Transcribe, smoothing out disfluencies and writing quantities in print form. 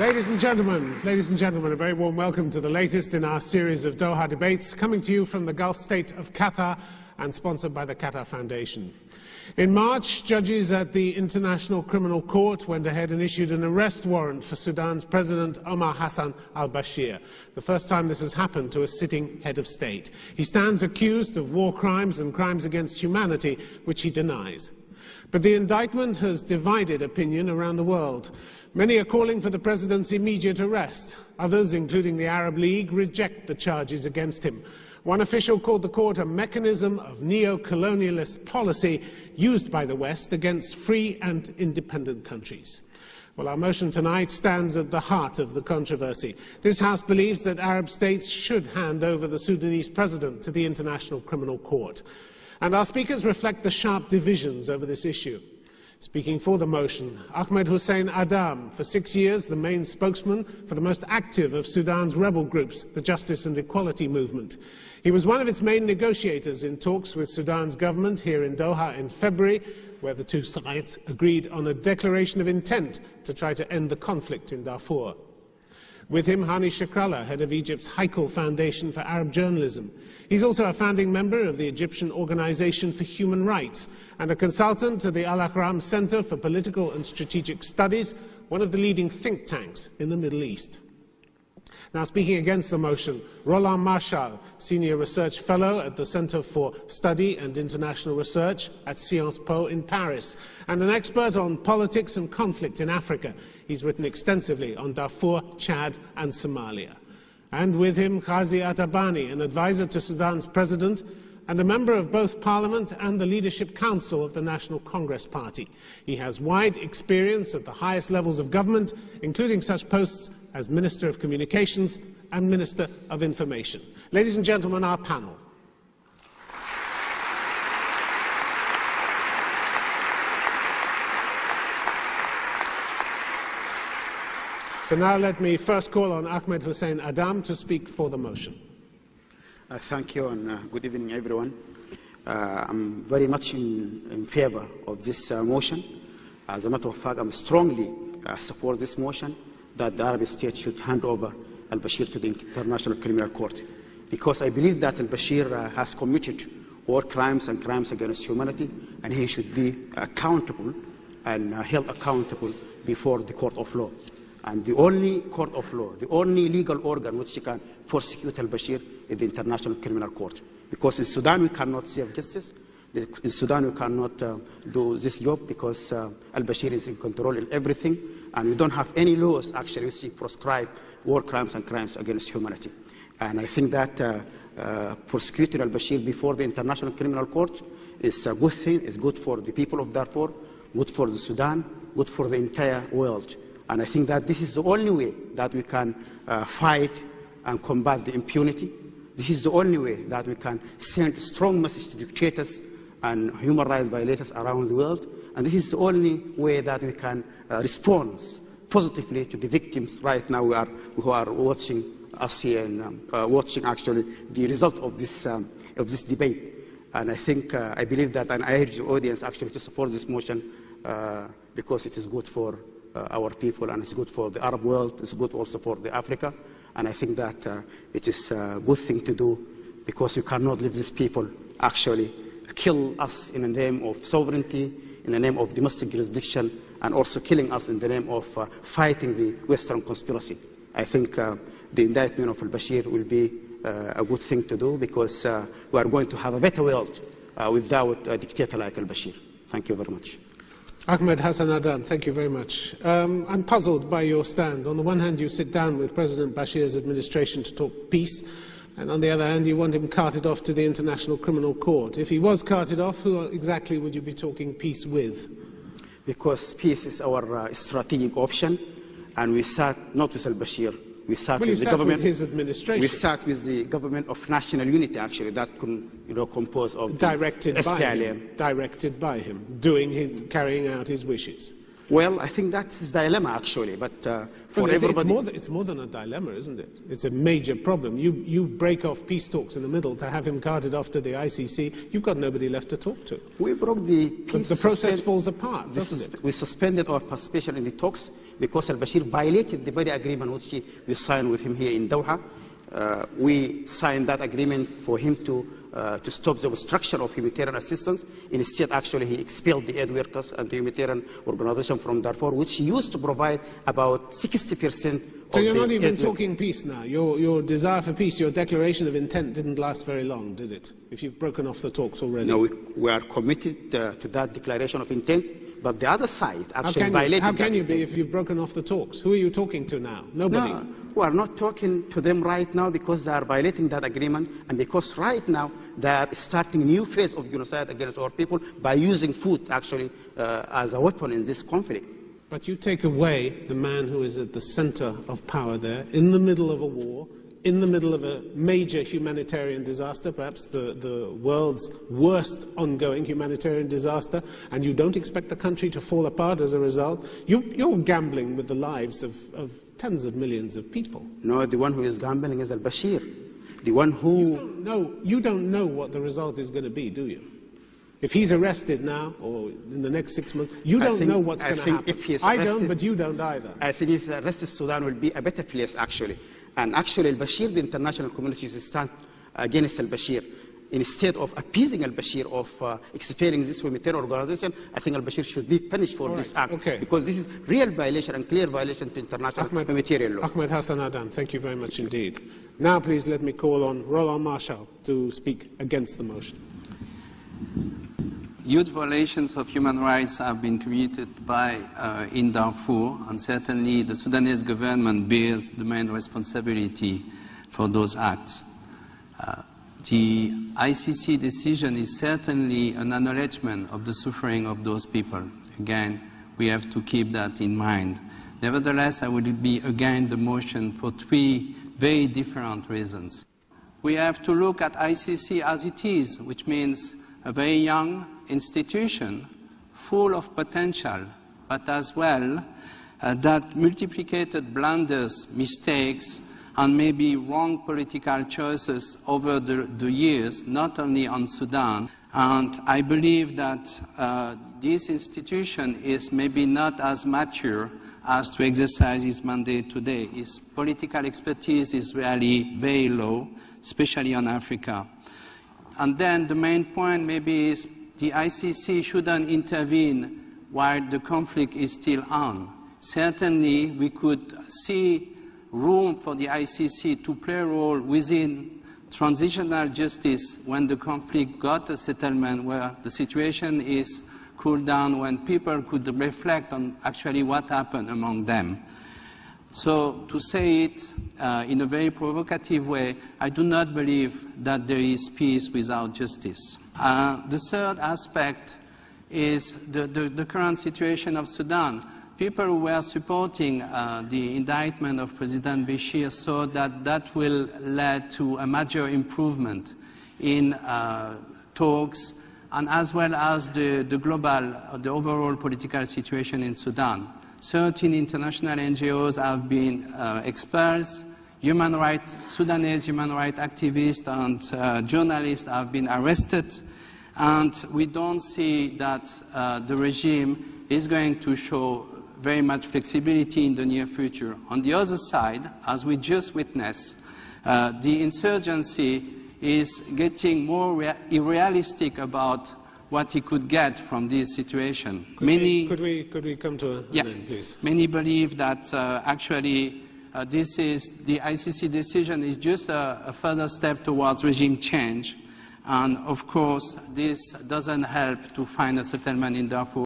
Ladies and gentlemen, a very warm welcome to the latest in our series of Doha debates, coming to you from the Gulf state of Qatar and sponsored by the Qatar Foundation. In March, judges at the International Criminal Court went ahead and issued an arrest warrant for Sudan's President Omar Hassan al-Bashir, the first time this has happened to a sitting head of state. He stands accused of war crimes and crimes against humanity, which he denies. But the indictment has divided opinion around the world. Many are calling for the president's immediate arrest. Others, including the Arab League, reject the charges against him. One official called the court a mechanism of neo-colonialist policy used by the West against free and independent countries. Well, our motion tonight stands at the heart of the controversy. This House believes that Arab states should hand over the Sudanese president to the International Criminal Court. And our speakers reflect the sharp divisions over this issue. Speaking for the motion, Ahmed Hussein Adam, for 6 years the main spokesman for the most active of Sudan's rebel groups, the Justice and Equality Movement. He was one of its main negotiators in talks with Sudan's government here in Doha in February, where the two sides agreed on a declaration of intent to try to end the conflict in Darfur. With him, Hani Shakrallah, head of Egypt's Haikal Foundation for Arab Journalism. He's also a founding member of the Egyptian Organization for Human Rights and a consultant to the Al-Ahram Center for Political and Strategic Studies, one of the leading think tanks in the Middle East. Now, speaking against the motion, Roland Marshall, Senior Research Fellow at the Center for Study and International Research at Sciences Po in Paris, and an expert on politics and conflict in Africa. He's written extensively on Darfur, Chad and Somalia. And with him, Ghazi Atabani, an advisor to Sudan's president and a member of both Parliament and the Leadership Council of the National Congress Party. He has wide experience at the highest levels of government, including such posts as Minister of Communications and Minister of Information. Ladies and gentlemen, our panel. So now let me first call on Ahmed Hussein Adam to speak for the motion. Thank you and good evening, everyone. I'm very much in favor of this motion. As a matter of fact, I'm strongly support this motion that the Arab states should hand over al-Bashir to the International Criminal Court, because I believe that al-Bashir has committed war crimes and crimes against humanity, and he should be accountable and held accountable before the court of law. And the only court of law, the only legal organ which can prosecute al-Bashir is the International Criminal Court. Because in Sudan we cannot serve justice. In Sudan we cannot do this job because al-Bashir is in control in everything, and we don't have any laws actually which prescribe war crimes and crimes against humanity. And I think that prosecuting al-Bashir before the International Criminal Court is a good thing. It's good for the people of Darfur, good for the Sudan, good for the entire world. And I think that this is the only way that we can fight and combat the impunity. This is the only way that we can send a strong message to dictators and human rights violators around the world. And this is the only way that we can respond positively to the victims right now who are watching us here and watching actually the result of this debate. And I think, I believe that, and I urge the audience actually to support this motion because it is good for our people, and it's good for the Arab world, it's good also for the Africa, and I think that it is a good thing to do, because you cannot leave these people actually kill us in the name of sovereignty, in the name of domestic jurisdiction, and also killing us in the name of fighting the Western conspiracy. I think the indictment of al-Bashir will be a good thing to do, because we are going to have a better world without a dictator like al-Bashir. Thank you very much. Ahmed Hassan Adan, thank you very much. I'm puzzled by your stand. On the one hand, you sit down with President Bashir's administration to talk peace, and on the other hand, you want him carted off to the International Criminal Court. If he was carted off, who exactly would you be talking peace with? Because peace is our strategic option, and we sat not with al-Bashir. We sat with the government. With his administration. We sat with the government of national unity, actually, that composed of directed by him, carrying out his wishes. Well, I think that's his dilemma, actually. But for everybody, it's more than a dilemma, isn't it? It's a major problem. You break off peace talks in the middle to have him carted off to the ICC. You've got nobody left to talk to. We broke the peace. The process falls apart, doesn't it? We suspended our participation in the talks because al-Bashir violated the very agreement which we signed with him here in Doha. We signed that agreement for him to stop the obstruction of humanitarian assistance. Instead, actually, he expelled the aid workers and the humanitarian organization from Darfur, which used to provide about 60%. So you're not even talking peace now. Your desire for peace, your declaration of intent didn't last very long, did it? If you've broken off the talks already. No, we are committed to that declaration of intent. But the other side actually violated. How can you be if you've broken off the talks? Who are you talking to now? Nobody. No, we are not talking to them right now because they are violating that agreement, and because right now they are starting a new phase of genocide against our people by using food actually as a weapon in this conflict. But you take away the man who is at the center of power there, in the middle of a war, in the middle of a major humanitarian disaster, perhaps the world's worst ongoing humanitarian disaster, and you don't expect the country to fall apart as a result. You're gambling with the lives of tens of millions of people. No, the one who is gambling is al-Bashir. The one who... You don't know what the result is going to be, do you? If he's arrested now, or in the next 6 months, you don't know what's going to happen. If he is arrested, I don't, but you don't either. I think if the arrested, Sudan will be a better place, actually. And actually, al-Bashir, the international community should stand against al-Bashir. Instead of appeasing al-Bashir, of expelling this humanitarian organization, I think al-Bashir should be punished for this act. Okay. Because this is real violation and clear violation to international humanitarian law. Ahmed Hassan Adam, thank you very much indeed. Now, please let me call on Roland Marshall to speak against the motion. Huge violations of human rights have been committed in Darfur, and certainly the Sudanese government bears the main responsibility for those acts. The ICC decision is certainly an acknowledgement of the suffering of those people. Again, we have to keep that in mind. Nevertheless, I would be against the motion for three very different reasons. We have to look at ICC as it is, which means a very young institution full of potential, but as well that multiplicated blunders, mistakes, and maybe wrong political choices over the years, not only on Sudan. And I believe that this institution is maybe not as mature as to exercise its mandate today. Its political expertise is really very low, especially on Africa. And then the main point maybe is the ICC shouldn't intervene while the conflict is still on. Certainly, we could see room for the ICC to play a role within transitional justice when the conflict got a settlement where the situation is cooled down, when people could reflect on actually what happened among them. So to say it in a very provocative way, I do not believe that there is peace without justice. The third aspect is the current situation of Sudan. People who were supporting the indictment of President Bashir saw that that will lead to a major improvement in talks and as well as the overall political situation in Sudan. 13 international NGOs have been expelled. Sudanese human rights activists and journalists have been arrested. And we don't see that the regime is going to show very much flexibility in the near future. On the other side, as we just witnessed, the insurgency is getting more unrealistic about what he could get from this situation. Could we come to an end, please? Many believe that actually the ICC decision is just a further step towards regime change. And of course, this doesn't help to find a settlement in Darfur.